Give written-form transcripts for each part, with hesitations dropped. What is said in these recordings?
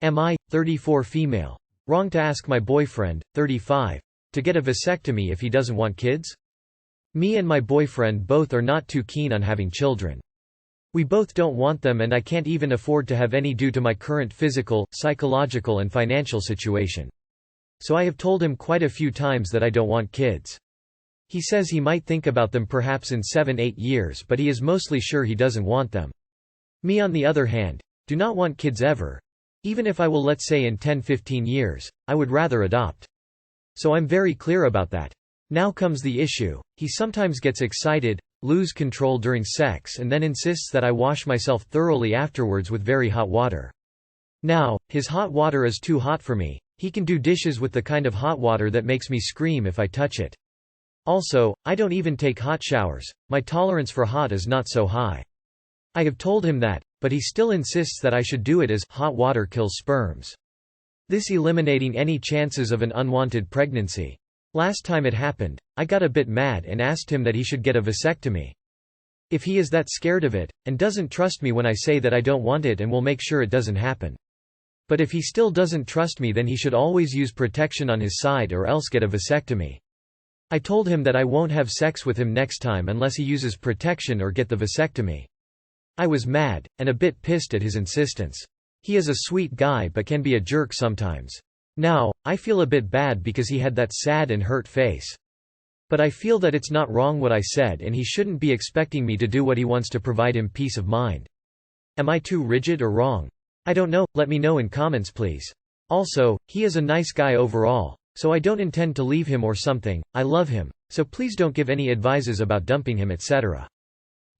Am I, 34 female, wrong to ask my boyfriend, 35, to get a vasectomy if he doesn't want kids? Me and my boyfriend both are not too keen on having children. We both don't want them, and I can't even afford to have any due to my current physical, psychological and financial situation. So I have told him quite a few times that I don't want kids. He says he might think about them perhaps in 7-8 years, but he is mostly sure he doesn't want them. Me on the other hand, do not want kids ever. Even if I will, let's say in 10-15 years, I would rather adopt. So I'm very clear about that. Now comes the issue. He sometimes gets excited, lose control during sex, and then insists that I wash myself thoroughly afterwards with very hot water. Now, his hot water is too hot for me. He can do dishes with the kind of hot water that makes me scream if I touch it. Also, I don't even take hot showers. My tolerance for hot is not so high. I have told him that, but he still insists that I should do it as hot water kills sperms. This eliminating any chances of an unwanted pregnancy. Last time it happened, I got a bit mad and asked him that he should get a vasectomy. If he is that scared of it, and doesn't trust me when I say that I don't want it and will make sure it doesn't happen. But if he still doesn't trust me, then he should always use protection on his side or else get a vasectomy. I told him that I won't have sex with him next time unless he uses protection or get the vasectomy. I was mad, and a bit pissed at his insistence. He is a sweet guy but can be a jerk sometimes. Now, I feel a bit bad because he had that sad and hurt face. But I feel that it's not wrong what I said, and he shouldn't be expecting me to do what he wants to provide him peace of mind. Am I too rigid or wrong? I don't know, let me know in comments please. Also, he is a nice guy overall, so I don't intend to leave him or something. I love him, so please don't give any advices about dumping him etc.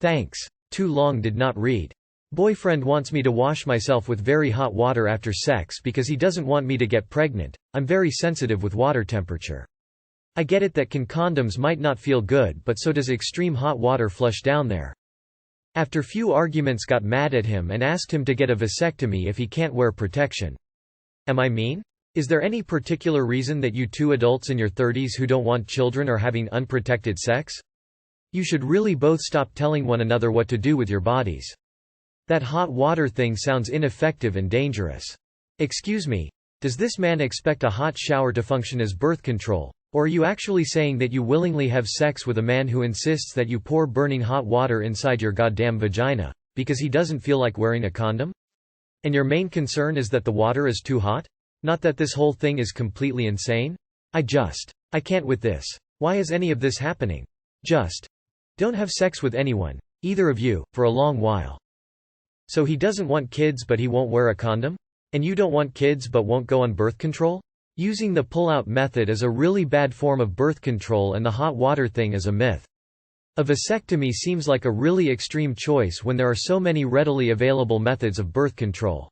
Thanks. Too long did not read. Boyfriend wants me to wash myself with very hot water after sex because he doesn't want me to get pregnant. I'm very sensitive with water temperature. I get it that condoms might not feel good, but so does extreme hot water flush down there. After few arguments got mad at him and asked him to get a vasectomy if he can't wear protection. Am I mean? Is there any particular reason that you two adults in your 30s who don't want children are having unprotected sex? You should really both stop telling one another what to do with your bodies. That hot water thing sounds ineffective and dangerous. Excuse me, does this man expect a hot shower to function as birth control? Or are you actually saying that you willingly have sex with a man who insists that you pour burning hot water inside your goddamn vagina, because he doesn't feel like wearing a condom? And your main concern is that the water is too hot? Not that this whole thing is completely insane? I can't with this. Why is any of this happening? Don't have sex with anyone, either of you, for a long while. So he doesn't want kids but he won't wear a condom? And you don't want kids but won't go on birth control? Using the pull-out method is a really bad form of birth control, and the hot water thing is a myth. A vasectomy seems like a really extreme choice when there are so many readily available methods of birth control.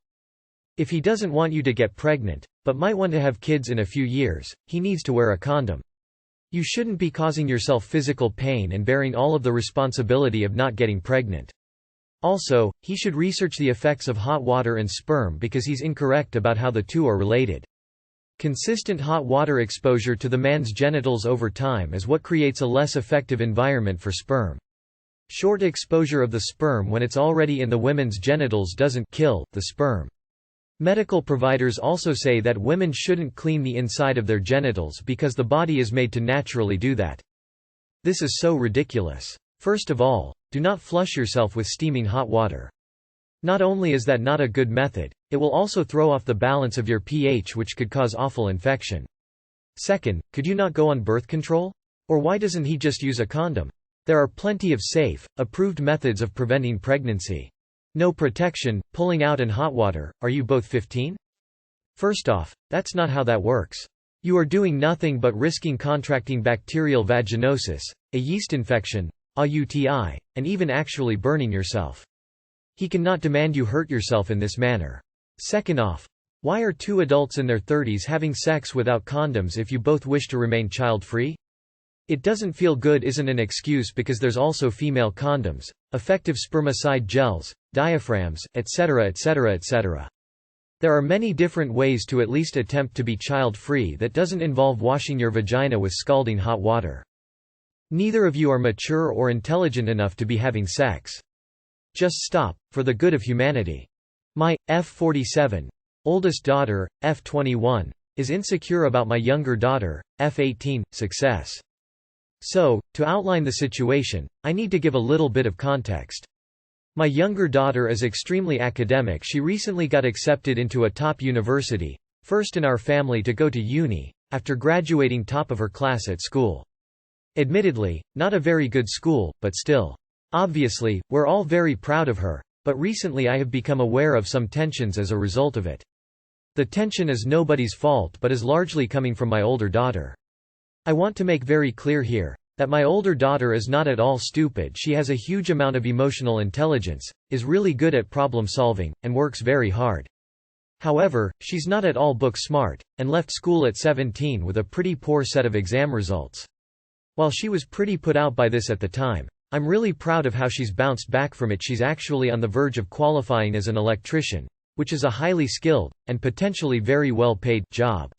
If he doesn't want you to get pregnant, but might want to have kids in a few years, he needs to wear a condom. You shouldn't be causing yourself physical pain and bearing all of the responsibility of not getting pregnant. Also, he should research the effects of hot water and sperm because he's incorrect about how the two are related. Consistent hot water exposure to the man's genitals over time is what creates a less effective environment for sperm. Short exposure of the sperm when it's already in the women's genitals doesn't kill the sperm. Medical providers also say that women shouldn't clean the inside of their genitals because the body is made to naturally do that. This is so ridiculous. First of all, do not flush yourself with steaming hot water. Not only is that not a good method, it will also throw off the balance of your pH, which could cause awful infection. Second, could you not go on birth control? Or why doesn't he just use a condom? There are plenty of safe, approved methods of preventing pregnancy. No protection, pulling out and hot water. Are you both 15? First off, that's not how that works. You are doing nothing but risking contracting bacterial vaginosis, a yeast infection, a UTI, and even actually burning yourself. He cannot demand you hurt yourself in this manner. Second off, why are two adults in their 30s having sex without condoms if you both wish to remain child-free? It doesn't feel good isn't an excuse because there's also female condoms, effective spermicide gels, diaphragms, etc. etc. etc. There are many different ways to at least attempt to be child-free that doesn't involve washing your vagina with scalding hot water. Neither of you are mature or intelligent enough to be having sex. Just stop, for the good of humanity. My F47 Oldest daughter, F21. Is insecure about my younger daughter, F18, success. So, to outline the situation, I need to give a little bit of context. My younger daughter is extremely academic. She recently got accepted into a top university, first in our family to go to uni, after graduating top of her class at school. Admittedly, not a very good school, but still. Obviously, we're all very proud of her, but recently I have become aware of some tensions as a result of it. The tension is nobody's fault but is largely coming from my older daughter. I want to make very clear here that my older daughter is not at all stupid. She has a huge amount of emotional intelligence, is really good at problem solving, and works very hard. However, she's not at all book smart, and left school at 17 with a pretty poor set of exam results. While she was pretty put out by this at the time, I'm really proud of how she's bounced back from it. She's actually on the verge of qualifying as an electrician, which is a highly skilled, and potentially very well-paid, job.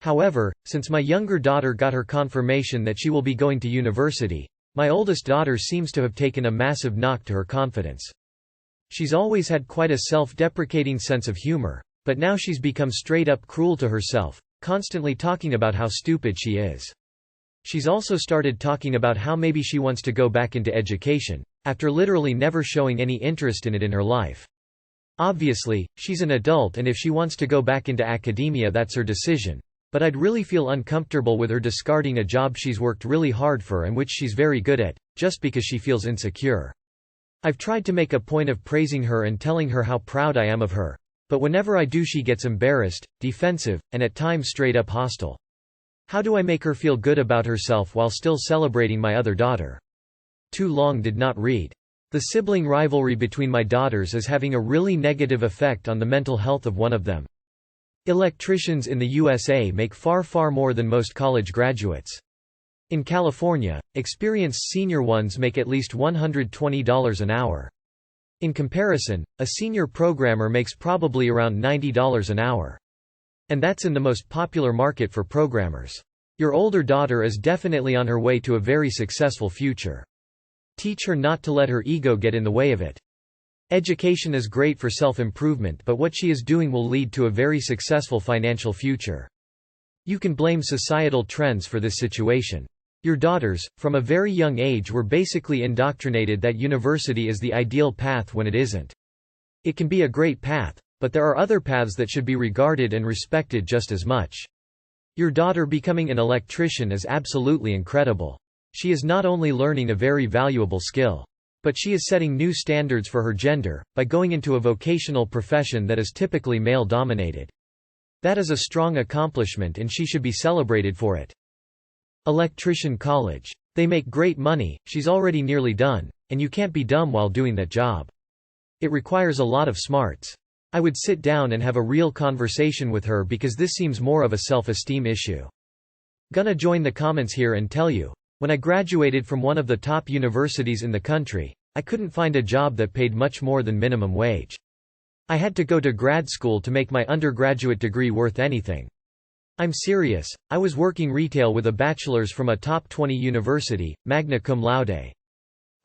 However, since my younger daughter got her confirmation that she will be going to university, my oldest daughter seems to have taken a massive knock to her confidence. She's always had quite a self-deprecating sense of humor, but now she's become straight-up cruel to herself, constantly talking about how stupid she is. She's also started talking about how maybe she wants to go back into education, after literally never showing any interest in it in her life. Obviously, she's an adult and if she wants to go back into academia that's her decision, but I'd really feel uncomfortable with her discarding a job she's worked really hard for and which she's very good at, just because she feels insecure. I've tried to make a point of praising her and telling her how proud I am of her, but whenever I do she gets embarrassed, defensive, and at times straight up hostile. How do I make her feel good about herself while still celebrating my other daughter? Too long did not read. The sibling rivalry between my daughters is having a really negative effect on the mental health of one of them. Electricians in the USA make far more than most college graduates. In California, experienced senior ones make at least $120 an hour. In comparison, a senior programmer makes probably around $90 an hour. And that's in the most popular market for programmers. Your older daughter is definitely on her way to a very successful future. Teach her not to let her ego get in the way of it. Education is great for self-improvement, but what she is doing will lead to a very successful financial future. You can blame societal trends for this situation. Your daughters, from a very young age, were basically indoctrinated that university is the ideal path when it isn't. It can be a great path, but there are other paths that should be regarded and respected just as much. Your daughter becoming an electrician is absolutely incredible. She is not only learning a very valuable skill, but she is setting new standards for her gender, by going into a vocational profession that is typically male-dominated. That is a strong accomplishment and she should be celebrated for it. Electrician college. They make great money, she's already nearly done, and you can't be dumb while doing that job. It requires a lot of smarts. I would sit down and have a real conversation with her because this seems more of a self-esteem issue. Gonna join the comments here and tell you, when I graduated from one of the top universities in the country, I couldn't find a job that paid much more than minimum wage. I had to go to grad school to make my undergraduate degree worth anything. I'm serious, I was working retail with a bachelor's from a top 20 university, magna cum laude.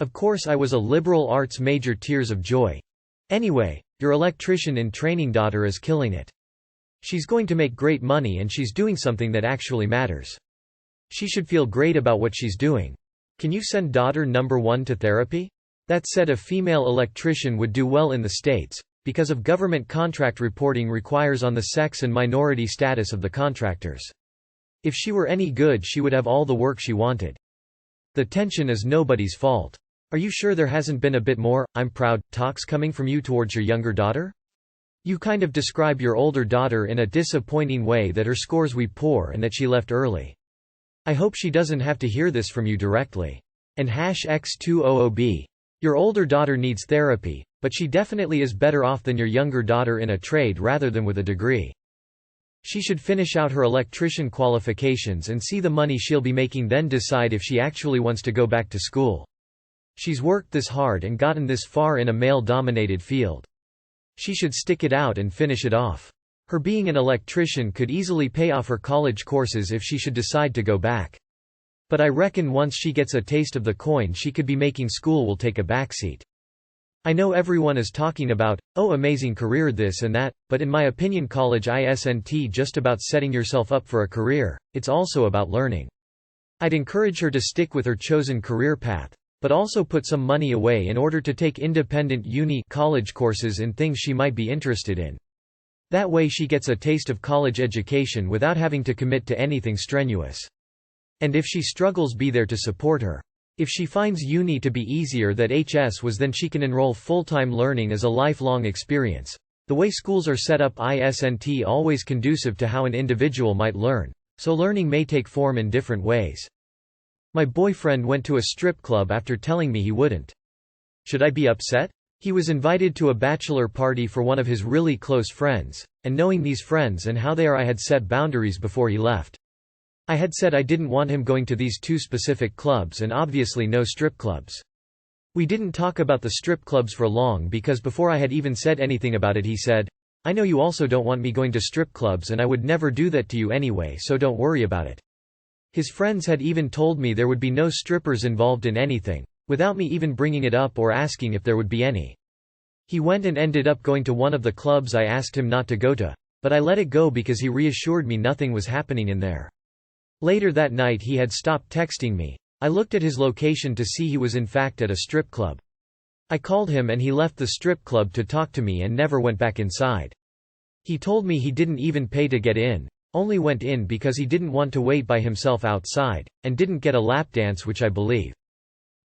Of course I was a liberal arts major, tears of joy. Anyway, your electrician in training daughter is killing it. She's going to make great money and she's doing something that actually matters. She should feel great about what she's doing. Can you send daughter number 1 to therapy? That said, a female electrician would do well in the States, because of government contract reporting requires on the sex and minority status of the contractors. If she were any good she would have all the work she wanted. The tension is nobody's fault. Are you sure there hasn't been a bit more "I'm proud" talks coming from you towards your younger daughter? You kind of describe your older daughter in a disappointing way, that her scores were poor and that she left early. I hope she doesn't have to hear this from you directly. And #X200B. Your older daughter needs therapy, but she definitely is better off than your younger daughter in a trade rather than with a degree. She should finish out her electrician qualifications and see the money she'll be making, then decide if she actually wants to go back to school. She's worked this hard and gotten this far in a male-dominated field. She should stick it out and finish it off. Her being an electrician could easily pay off her college courses if she should decide to go back. But I reckon once she gets a taste of the coin she could be making, school will take a backseat. I know everyone is talking about, oh amazing career this and that, but in my opinion college isn't just about setting yourself up for a career, it's also about learning. I'd encourage her to stick with her chosen career path, but also put some money away in order to take independent college courses in things she might be interested in. That way she gets a taste of college education without having to commit to anything strenuous. And if she struggles, be there to support her. If she finds uni to be easier than HS was, then she can enroll full-time learning as a lifelong experience. The way schools are set up isn't always conducive to how an individual might learn, so learning may take form in different ways. My boyfriend went to a strip club after telling me he wouldn't. Should I be upset? He was invited to a bachelor party for one of his really close friends, and knowing these friends and how they are, I had set boundaries before he left. I had said I didn't want him going to these two specific clubs and obviously no strip clubs. We didn't talk about the strip clubs for long because before I had even said anything about it he said, "I know you also don't want me going to strip clubs and I would never do that to you anyway, so don't worry about it." His friends had even told me there would be no strippers involved in anything, without me even bringing it up or asking if there would be any. He went and ended up going to one of the clubs I asked him not to go to, but I let it go because he reassured me nothing was happening in there. Later that night he had stopped texting me. I looked at his location to see he was in fact at a strip club. I called him and he left the strip club to talk to me and never went back inside. He told me he didn't even pay to get in, only went in because he didn't want to wait by himself outside, and didn't get a lap dance, which I believe.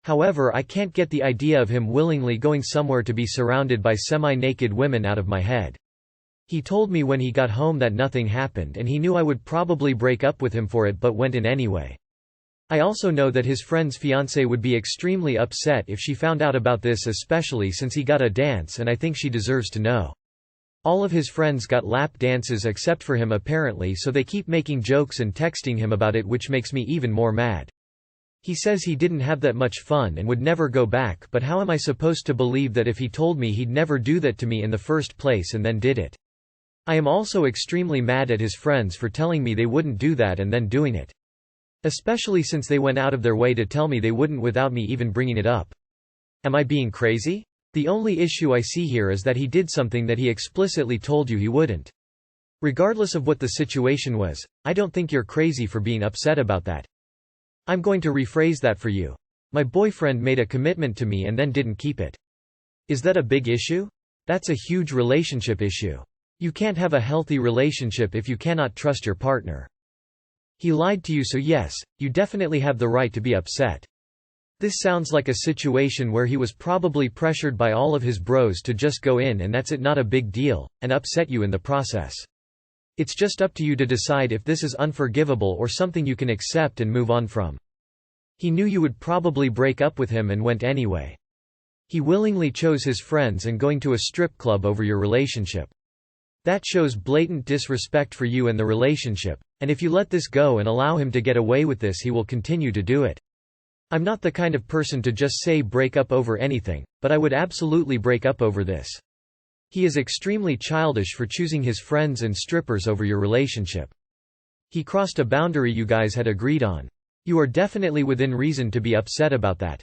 However, I can't get the idea of him willingly going somewhere to be surrounded by semi-naked women out of my head. He told me when he got home that nothing happened and he knew I would probably break up with him for it, but went in anyway. I also know that his friend's fiancée would be extremely upset if she found out about this, especially since he got a dance, and I think she deserves to know. All of his friends got lap dances except for him apparently, so they keep making jokes and texting him about it, which makes me even more mad. He says he didn't have that much fun and would never go back, but how am I supposed to believe that if he told me he'd never do that to me in the first place and then did it? I am also extremely mad at his friends for telling me they wouldn't do that and then doing it. Especially since they went out of their way to tell me they wouldn't without me even bringing it up. Am I being crazy? The only issue I see here is that he did something that he explicitly told you he wouldn't. Regardless of what the situation was, I don't think you're crazy for being upset about that. I'm going to rephrase that for you. My boyfriend made a commitment to me and then didn't keep it. Is that a big issue? That's a huge relationship issue. You can't have a healthy relationship if you cannot trust your partner. He lied to you, so yes, you definitely have the right to be upset. This sounds like a situation where he was probably pressured by all of his bros to just go in, and that's it, not a big deal, and upset you in the process. It's just up to you to decide if this is unforgivable or something you can accept and move on from. He knew you would probably break up with him and went anyway. He willingly chose his friends and going to a strip club over your relationship. That shows blatant disrespect for you and the relationship, and if you let this go and allow him to get away with this, he will continue to do it. I'm not the kind of person to just say break up over anything, but I would absolutely break up over this. He is extremely childish for choosing his friends and strippers over your relationship. He crossed a boundary you guys had agreed on. You are definitely within reason to be upset about that.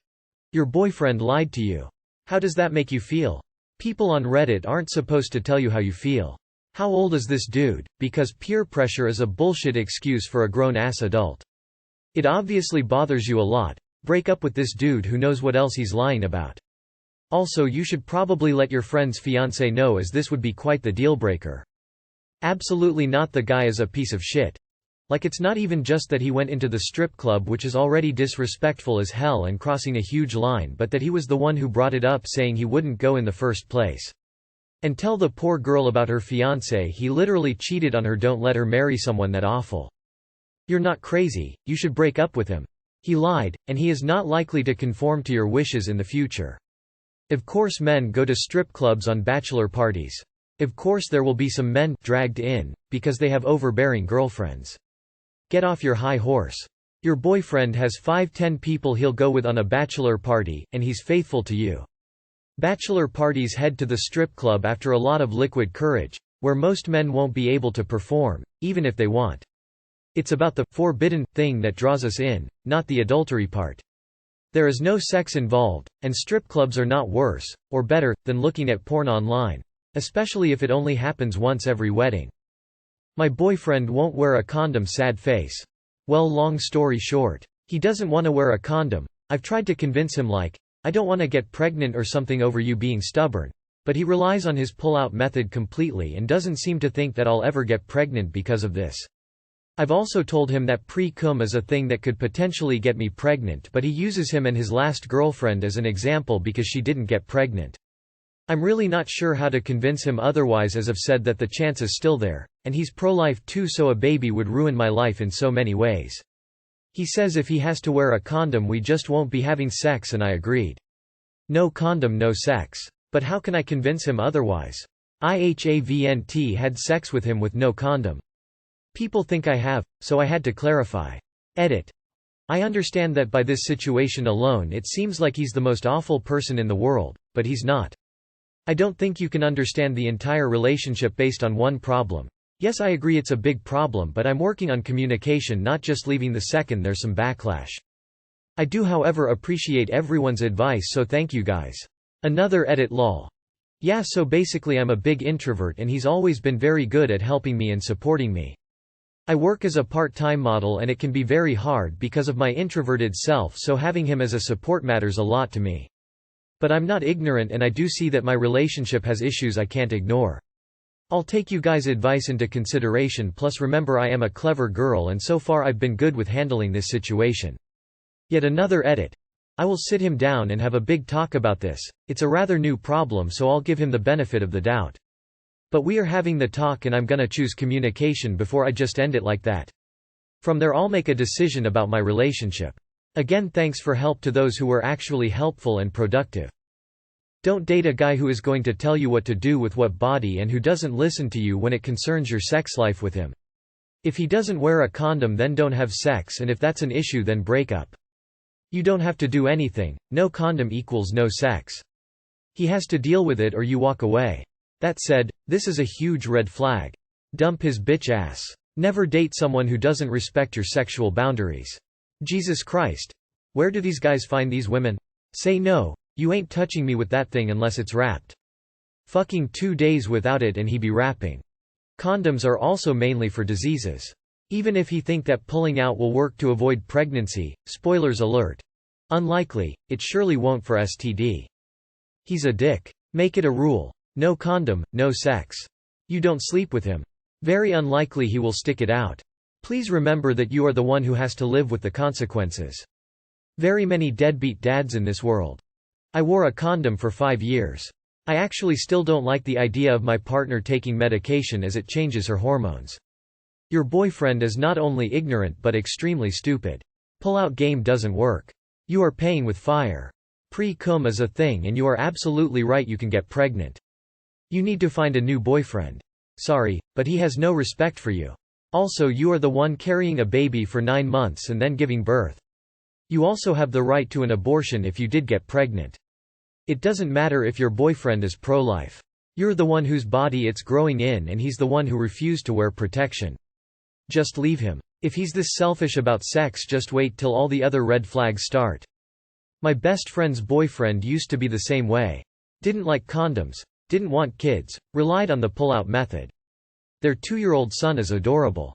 Your boyfriend lied to you. How does that make you feel? People on Reddit aren't supposed to tell you how you feel. How old is this dude? Because peer pressure is a bullshit excuse for a grown-ass adult. It obviously bothers you a lot. Break up with this dude who knows what else he's lying about. Also, you should probably let your friend's fiancé know, as this would be quite the deal-breaker. Absolutely not, the guy is a piece of shit. Like, it's not even just that he went into the strip club, which is already disrespectful as hell and crossing a huge line, but that he was the one who brought it up, saying he wouldn't go in the first place. And tell the poor girl about her fiancé, he literally cheated on her. Don't let her marry someone that awful. You're not crazy, you should break up with him. He lied, and he is not likely to conform to your wishes in the future. Of course men go to strip clubs on bachelor parties. Of course there will be some men dragged in, because they have overbearing girlfriends. Get off your high horse. Your boyfriend has 5-10 people he'll go with on a bachelor party, and he's faithful to you. Bachelor parties head to the strip club after a lot of liquid courage, where most men won't be able to perform, even if they want. It's about the forbidden thing that draws us in, not the adultery part. There is no sex involved, and strip clubs are not worse, or better, than looking at porn online, especially if it only happens once every wedding. My boyfriend won't wear a condom, sad face. Well, long story short. He doesn't want to wear a condom. I've tried to convince him I don't want to get pregnant or something over you being stubborn, but he relies on his pull-out method completely and doesn't seem to think that I'll ever get pregnant because of this. I've also told him that pre-cum is a thing that could potentially get me pregnant, but he uses him and his last girlfriend as an example because she didn't get pregnant. I'm really not sure how to convince him otherwise, as I've said that the chance is still there, and he's pro-life too, so a baby would ruin my life in so many ways. He says if he has to wear a condom we just won't be having sex, and I agreed. No condom, no sex. But how can I convince him otherwise? I haven't had sex with him with no condom. People think I have, so I had to clarify. Edit. I understand that by this situation alone it seems like he's the most awful person in the world, but he's not. I don't think you can understand the entire relationship based on one problem. Yes, I agree it's a big problem, but I'm working on communication, not just leaving the second there's some backlash. I do however appreciate everyone's advice, so thank you guys. Another edit, lol. Yeah, so basically I'm a big introvert and he's always been very good at helping me and supporting me. I work as a part-time model and it can be very hard because of my introverted self, so having him as a support matters a lot to me. But I'm not ignorant and I do see that my relationship has issues I can't ignore. I'll take you guys' advice into consideration, plus remember I am a clever girl and so far I've been good with handling this situation. Yet another edit. I will sit him down and have a big talk about this. It's a rather new problem, so I'll give him the benefit of the doubt. But we are having the talk and I'm gonna choose communication before I just end it like that. From there I'll make a decision about my relationship. Again, thanks for help to those who were actually helpful and productive. Don't date a guy who is going to tell you what to do with what body and who doesn't listen to you when it concerns your sex life with him. If he doesn't wear a condom, then don't have sex, and if that's an issue, then break up. You don't have to do anything. No condom equals no sex. He has to deal with it or you walk away. That said, this is a huge red flag. Dump his bitch ass. Never date someone who doesn't respect your sexual boundaries. Jesus Christ. Where do these guys find these women? Say no, you ain't touching me with that thing unless it's wrapped. Fucking 2 days without it and he be wrapping. Condoms are also mainly for diseases. Even if he think that pulling out will work to avoid pregnancy, spoilers alert. Unlikely, it surely won't for STD. He's a dick. Make it a rule. No condom, no sex. You don't sleep with him. Very unlikely he will stick it out. Please remember that you are the one who has to live with the consequences. Very many deadbeat dads in this world. I wore a condom for 5 years. I actually still don't like the idea of my partner taking medication as it changes her hormones. Your boyfriend is not only ignorant but extremely stupid. Pull-out game doesn't work. You are paying with fire. Pre-cum is a thing and you are absolutely right, you can get pregnant. You need to find a new boyfriend. Sorry, but he has no respect for you. Also, you are the one carrying a baby for 9 months and then giving birth. You also have the right to an abortion if you did get pregnant. It doesn't matter if your boyfriend is pro-life. You're the one whose body it's growing in and he's the one who refused to wear protection. Just leave him. If he's this selfish about sex, just wait till all the other red flags start. My best friend's boyfriend used to be the same way. Didn't like condoms. Didn't want kids, relied on the pull-out method. Their 2-year-old son is adorable.